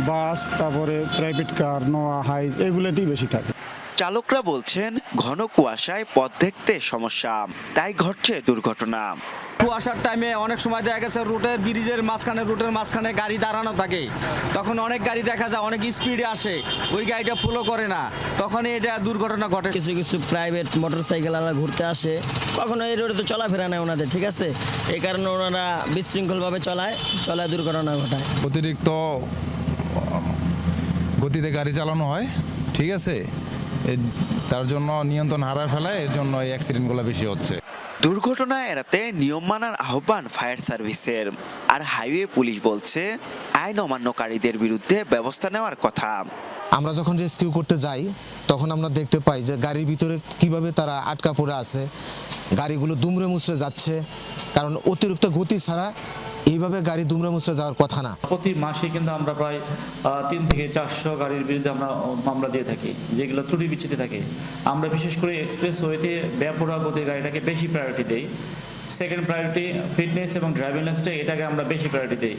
বাস, তারপরে প্রাইভেট কার, নোয়া, হাইস, এগুলোতেই বেশি থাকে। চালকরা বলছেন, ঘন কুয়াশায় পথ দেখতে সমস্যা, তাই ঘটছে দুর্ঘটনা। কুয়াশার টাইমে অনেক সময় দেখা গেছে রুটের ব্রিজের মাঝখানে গাড়ি দাঁড়ানো থাকে, তখন অনেক গাড়ি দেখা যায় অনেক স্পিডে আসে, ওই গাড়িটা ফলো করে না, তখনই এটা দুর্ঘটনা ঘটে। কিছু কিছু প্রাইভেট মোটরসাইকেলওয়ালা ঘুরতে আসে, কখনো এই রোডে তো চলাফেরা নেই ওনাদের, ঠিক আছে, এই কারণে ওনারা বিশৃঙ্খলভাবে চলায় দুর্ঘটনা ঘটায়। অতিরিক্ত গতিতে গাড়ি চালানো হয়, ঠিক আছে, তার জন্য নিয়ন্ত্রণ হারায় ফেলায়, এর জন্য এই অ্যাক্সিডেন্টগুলো বেশি হচ্ছে। দুর্ঘটনা এড়াতে নিয়ম মানার আহ্বান ফায়ার সার্ভিসের। আর হাইওয়ে পুলিশ বলছে, আইন অমান্যকারীদের বিরুদ্ধে ব্যবস্থা নেওয়ার কথা। আমরা যখন রেস্কিউ করতে যাই তখন আমরা দেখতে পাই যে গাড়ির ভিতরে কিভাবে তারা আটকা পড়ে আছে, গাড়িগুলো দুমড়ে মুচড়ে যাচ্ছে, কারণ অতিরিক্ত গতি ছাড়া এইভাবে গাড়ি দুমড়ে মুচড়ে যাওয়ার কথা না। প্রতি মাসে কিন্তু আমরা প্রায় 300 থেকে 400 গাড়ির বিরুদ্ধে আমরা মামলা দিয়ে থাকি, যেগুলো ত্রুটি বিচ্যুতি থাকে। আমরা বিশেষ করে এক্সপ্রেসওয়েতে বেপরোয়া গতির গাড়িটাকে বেশি প্রায়োরিটি দেই। সেকেন্ড প্রায়োরিটি ফিটনেস এবং ড্রাইভিং লাইসেন্সটা, এটাকে আমরা বেশি প্রায়োরিটি দেই।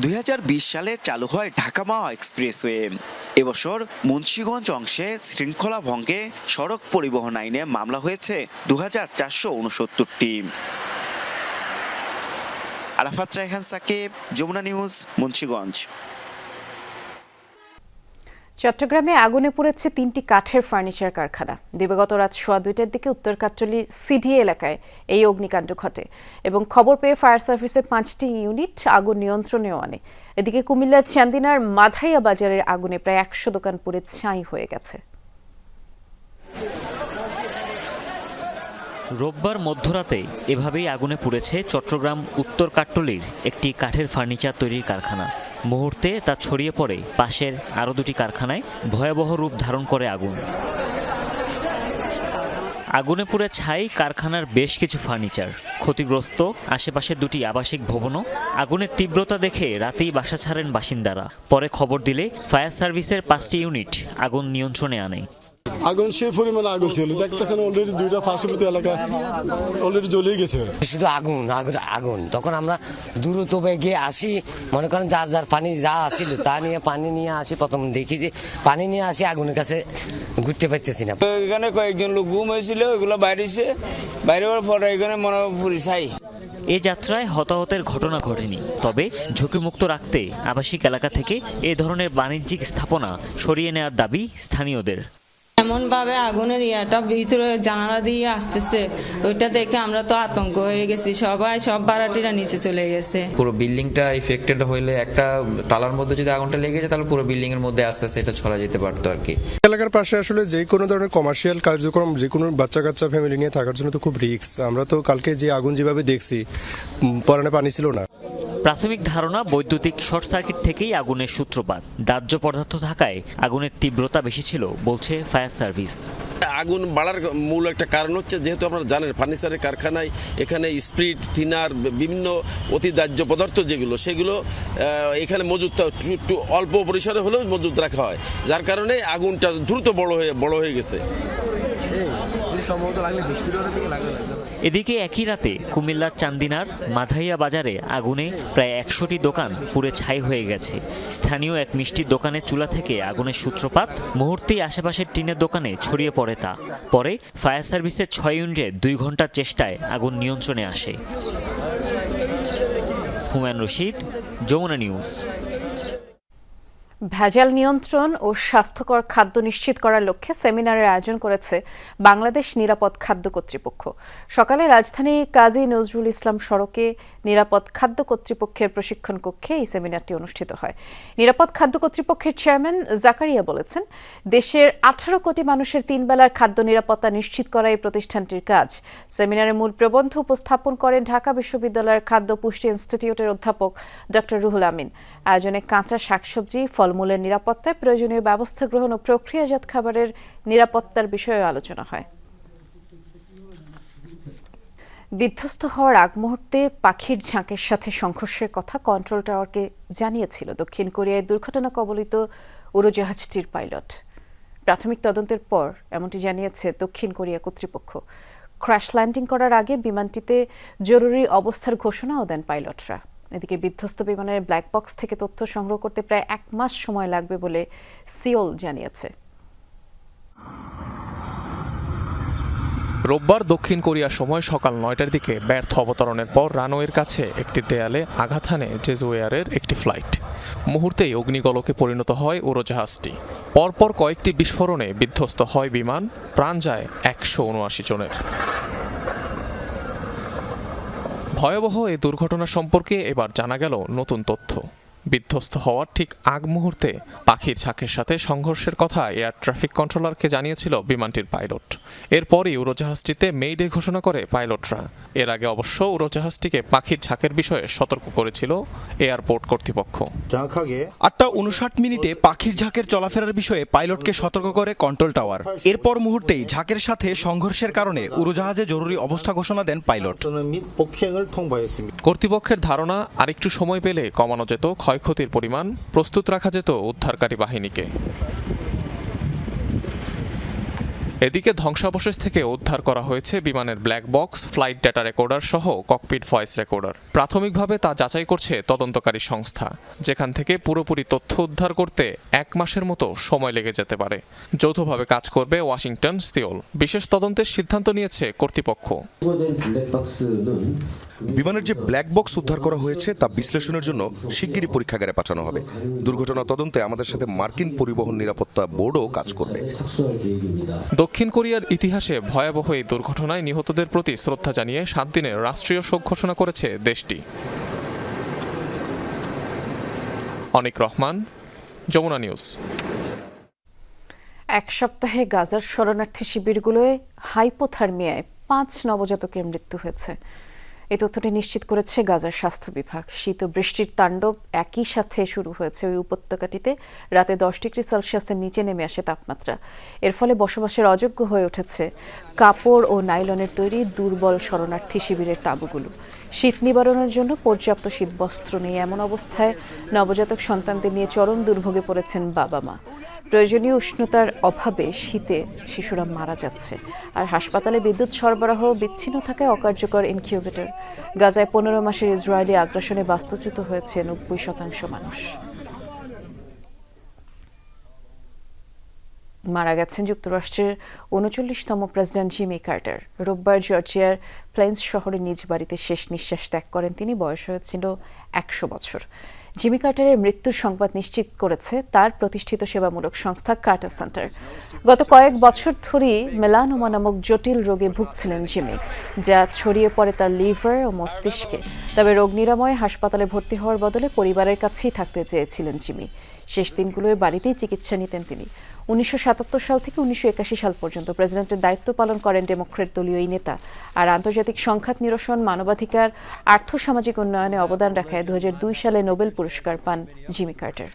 2020 সালে চালু হয় ঢাকা মাওয়া এক্সপ্রেসওয়ে। এবছর মুন্সিগঞ্জ অংশে শৃঙ্খলা ভঙ্গে সড়ক পরিবহন আইনে মামলা হয়েছে 2469টি। আরাফাত রায়হান সাকিব, যমুনা নিউজ, মুন্সিগঞ্জ। চট্টগ্রামে আগুনে পুড়েছে 3টি কাঠের ফার্নিচার কারখানা। দিবাগত রাত 2:15টার দিকে উত্তর কাট্টলীর সিডি এলাকায় এই অগ্নিকাণ্ড ঘটে এবং খবর পেয়ে ফায়ার সার্ভিসের 5টি ইউনিট আগুন নিয়ন্ত্রণেও আনে। এদিকে কুমিল্লার চান্দিনার মাধাইয়া বাজারের আগুনে প্রায় 100 দোকান পুড়ে ছাই হয়ে গেছে। রোববার মধ্যরাতে এভাবেই আগুনে পুড়েছে চট্টগ্রাম উত্তর কাট্টলীর একটি কাঠের ফার্নিচার তৈরির কারখানা। মুহূর্তে তা ছড়িয়ে পড়ে পাশের আরও 2টি কারখানায়, ভয়াবহ রূপ ধারণ করে আগুন। আগুনে পুড়ে ছাই কারখানার বেশ কিছু ফার্নিচার, ক্ষতিগ্রস্ত আশেপাশের দুটি আবাসিক ভবনও। আগুনের তীব্রতা দেখে রাতেই বাসা ছাড়েন বাসিন্দারা। পরে খবর দিলে ফায়ার সার্ভিসের 5টি ইউনিট আগুন নিয়ন্ত্রণে আনে। আগুন সেই পরিমাণে আগুন ছিল, দেখতেছেন অলরেডি 2টা পার্শ্ববর্তী এলাকা অলরেডি জ্বলে গেছে। শুধু আগুন আগুন আগুন, তখন আমরা দ্রুত গিয়ে আসি, মনে করেন যার যার পানি যা আসছিল তা নিয়ে পানি নিয়ে আসি। প্রথম দেখি যে পানি নিয়ে আসি, আগুনের কাছে ঘুরতে পারতেছি না। এখানে কয়েকজন লোক ঘুম হয়েছিল, ওইগুলো বাইরেছে, বাইরে হওয়ার পরে এখানে মনে পুলিশাই। এ যাত্রায় হতাহতের ঘটনা ঘটেনি, তবে ঝুঁকিমুক্ত রাখতে আবাসিক এলাকা থেকে এ ধরনের বাণিজ্যিক স্থাপনা সরিয়ে নেওয়ার দাবি স্থানীয়দের। এমন ভাবে আগুনের ইয়াটা ভিতরে জানালা দিয়ে আসতেছে, ওইটা দেখে আমরা তো আতঙ্ক হয়ে গেছি, সব ভাড়াটিরা নিচে চলে গেছে। পুরো বিল্ডিংটা ইফেক্টেড হইলে একটা তালার মধ্যে যদি আগুনটা লেগে যায় তাহলে পুরো বিল্ডিং এর মধ্যে আস্তে আস্তে এটা ছড়া যেতে পারতো আর কি। এলাকার পাশে আসলে যে কোনো ধরনের কমার্শিয়াল কার্যক্রম, যে কোনো বাচ্চা কাচ্চা ফ্যামিলি নিয়ে থাকার জন্য তো খুব রিস্ক। আমরা তো কালকে যে আগুন যেভাবে দেখছি, পরানে পানি ছিল না। প্রাথমিক ধারণা বৈদ্যুতিক শর্ট সার্কিট থেকেই আগুনের সূত্রপাত। দাহ্য পদার্থ থাকায় আগুনের তীব্রতা বেশি ছিল বলছে ফায়ার সার্ভিস। আগুন বাড়ার মূল একটা কারণ হচ্ছে, যেহেতু আপনারা জানেন ফার্নিচারের কারখানায় এখানে স্পিরিট, থিনার, বিভিন্ন অতি দাহ্য পদার্থ যেগুলো সেগুলো এখানে মজুদ একটু অল্প পরিসরে হলেও মজুদ রাখা হয়, যার কারণে আগুনটা দ্রুত বড় হয়ে গেছে। এদিকে একই রাতে কুমিল্লার চান্দিনার মাধাইয়া বাজারে আগুনে প্রায় 100টি দোকান পুড়ে ছাই হয়ে গেছে। স্থানীয় এক মিষ্টির দোকানের চুলা থেকে আগুনের সূত্রপাত, মুহূর্তেই আশেপাশের টিনের দোকানে ছড়িয়ে পড়ে তা। পরে ফায়ার সার্ভিসের 6 ইউনিটের 2 ঘন্টার চেষ্টায় আগুন নিয়ন্ত্রণে আসে। হুমায়ুন রশিদ, যমুনা নিউজ। ভেজাল নিয়ন্ত্রণ ও স্বাস্থ্যকর খাদ্য নিশ্চিত করার লক্ষ্যে সেমিনারের আয়োজন করেছে বাংলাদেশ নিরাপদ খাদ্য কর্তৃপক্ষ। সকালে রাজধানী কাজী নজরুল ইসলাম সড়কে নিরাপদ খাদ্য কর্তৃপক্ষের প্রশিক্ষণ কক্ষে এই সেমিনারটি অনুষ্ঠিত হয়। নিরাপদ খাদ্য কর্তৃপক্ষের চেয়ারম্যান জাকারিয়া বলেছেন, দেশের 18 কোটি মানুষের 3 বেলার খাদ্য নিরাপত্তা নিশ্চিত করা এই প্রতিষ্ঠানটির কাজ। সেমিনারে মূল প্রবন্ধ উপস্থাপন করেন ঢাকা বিশ্ববিদ্যালয়ের খাদ্য পুষ্টি ইনস্টিটিউটের অধ্যাপক ডক্টর রুহুল আমিন। আয়োজনে কাঁচা শাকসবজি, ফলমূলের নিরাপত্তায় প্রয়োজনীয় ব্যবস্থা গ্রহণ ও প্রক্রিয়াজাত খাবারের নিরাপত্তার বিষয়ে আলোচনা হয়। বিধ্বস্ত হওয়ার আগ মুহূর্তে পাখির ঝাঁকের সাথে সংঘর্ষের কথা কন্ট্রোল টাওয়ারকে জানিয়েছিল দক্ষিণ কোরিয়ায় দুর্ঘটনা কবলিত উড়োজাহাজটির পাইলট। প্রাথমিক তদন্তের পর এমনটি জানিয়েছে দক্ষিণ কোরিয়া কর্তৃপক্ষ। ক্র্যাশ ল্যান্ডিং করার আগে বিমানটিতে জরুরি অবস্থার ঘোষণাও দেন পাইলটরা। এদিকে বিধ্বস্ত বিমানের ব্ল্যাক বক্স থেকে তথ্য সংগ্রহ করতে প্রায় 1 মাস সময় লাগবে বলে সিওল জানিয়েছে। রোববার দক্ষিণ কোরিয়ার সময় সকাল 9টার দিকে ব্যর্থ অবতরণের পর রানওয়ের কাছে একটি দেয়ালে আঘাত হানে জেজওয়ারের একটি ফ্লাইট। মুহূর্তেই অগ্নিগোলকে পরিণত হয় উড়োজাহাজটি। পরপর কয়েকটি বিস্ফোরণে বিধ্বস্ত হয় বিমান, প্রাণ যায় 179 জনের। ভয়াবহ এই দুর্ঘটনা সম্পর্কে এবার জানা গেল নতুন তথ্য। বিধ্বস্ত হওয়ার ঠিক আগ মুহূর্তে পাখির ঝাঁকের সাথে সংঘর্ষের কথা এয়ার ট্রাফিক কন্ট্রোলারকে জানিয়েছিল বিমানটির পাইলট। এরপরই উড়োজাহাজটিতে মেইডে ঘোষণা করে পাইলটরা। এর আগে অবশ্য উড়োজাহাজটিকে পাখির ঝাঁকের বিষয়ে সতর্ক করেছিল এয়ারপোর্ট কর্তৃপক্ষ। 8:59 পাখির ঝাঁকের চলাফেরার বিষয়ে পাইলটকে সতর্ক করে কন্ট্রোল টাওয়ার। এরপর মুহূর্তেই ঝাঁকের সাথে সংঘর্ষের কারণে উড়োজাহাজে জরুরি অবস্থা ঘোষণা দেন পাইলট। কর্তৃপক্ষের ধারণা আরেকটু সময় পেলে কমানো যেত ক্ষয়ক্ষতির পরিমাণ, প্রস্তুত রাখা যেত উদ্ধারকারী বাহিনীকে। এদিকে ধ্বংসাবশেষ থেকে উদ্ধার করা হয়েছে বিমানের black box, flight data recorder সহ ককপিট ভয়েস রেকর্ডার। প্রাথমিকভাবে তা যাচাই করছে তদন্তকারী সংস্থা, যেখান থেকে পুরোপুরি তথ্য উদ্ধার করতে 1 মাসের মতো সময় লেগে যেতে পারে। যৌথভাবে কাজ করবে ওয়াশিংটন, সিওল। বিশেষ তদন্তের সিদ্ধান্ত নিয়েছে কর্তৃপক্ষ। বিমানের যে ব্ল্যাক বক্স উদ্ধার করা হয়েছে তা বিশ্লেষণের জন্য শিগগিরই পরীক্ষাগারে পাঠানো হবে। দুর্ঘটনা তদন্তে আমাদের সাথে মার্কিন পরিবহন নিরাপত্তা বোর্ডও কাজ করবে। দক্ষিণ কোরিয়ার ইতিহাসে ভয়াবহ এই দুর্ঘটনায় নিহতদের প্রতি শ্রদ্ধা জানিয়ে 7 দিনের রাষ্ট্রীয় শোক ঘোষণা করেছে দেশটি। অনিক রহমান, যমুনা নিউজ। 1 সপ্তাহে গাজার শরণার্থী শিবিরগুলোয় হাইপোথার্মিয়ায় 5 নবজাতকের মৃত্যু হয়েছে। এই তথ্যটি নিশ্চিত করেছে গাজার স্বাস্থ্য বিভাগ। শীত ও বৃষ্টির তাণ্ডব একই সাথে শুরু হয়েছে ওই উপত্যকাটিতে। রাতে 10 ডিগ্রি সেলসিয়াসের নিচে নেমে আসে তাপমাত্রা। এর ফলে বসবাসের অযোগ্য হয়ে উঠেছে কাপড় ও নাইলনের তৈরি দুর্বল শরণার্থী শিবিরের তাঁবুগুলো। শীত নিবারণের জন্য পর্যাপ্ত শীতবস্ত্র নেই, এমন অবস্থায় নবজাতক সন্তানদের নিয়ে চরম দুর্ভোগে পড়েছেন বাবা মা। প্রয়োজনীয় উষ্ণতার অভাবে শীতে শিশুরা মারা যাচ্ছে। আর হাসপাতালে বিদ্যুৎ সরবরাহ বিচ্ছিন্ন থাকায় অকার্যকর ইনকিউবেটর। গাজায় 15 মাসের ইসরায়েলি আগ্রাসনে বাস্তুচ্যুত হয়েছে 90% মানুষ। মারা গেছেন যুক্তরাষ্ট্রের 39তম প্রেসিডেন্ট জিমি কার্টার। রোববার জর্জিয়ার প্লেন্স শহরে নিজ বাড়িতে শেষ নিঃশ্বাস ত্যাগ করেন তিনি। বয়স হয়েছিল 100 বছর। জিমি কার্টারের মৃত্যুর সংবাদ নিশ্চিত করেছে তার প্রতিষ্ঠিত সেবামূলক সংস্থা কার্টার সেন্টার। গত কয়েক বছর ধরেই মেলানোমা নামক জটিল রোগে ভুগছিলেন জিমি, যা ছড়িয়ে পড়ে তার লিভার ও মস্তিষ্কে। তবে রোগ নিরাময়ে হাসপাতালে ভর্তি হওয়ার বদলে পরিবারের কাছেই থাকতে চেয়েছিলেন জিমি। শেষ দিনগুলোয় বাড়িতেই চিকিৎসা নিতেন তিনি। 1977 সাল থেকে 1981 সাল পর্যন্ত প্রেসিডেন্টের দায়িত্ব পালন করেন ডেমোক্র্যাট দলীয় এই নেতা। আর আন্তর্জাতিক সংঘাত নিরসন, মানবাধিকার, আর্থসামাজিক উন্নয়নে অবদান রাখায় 2002 সালে নোবেল পুরস্কার পান জিমি কার্টার।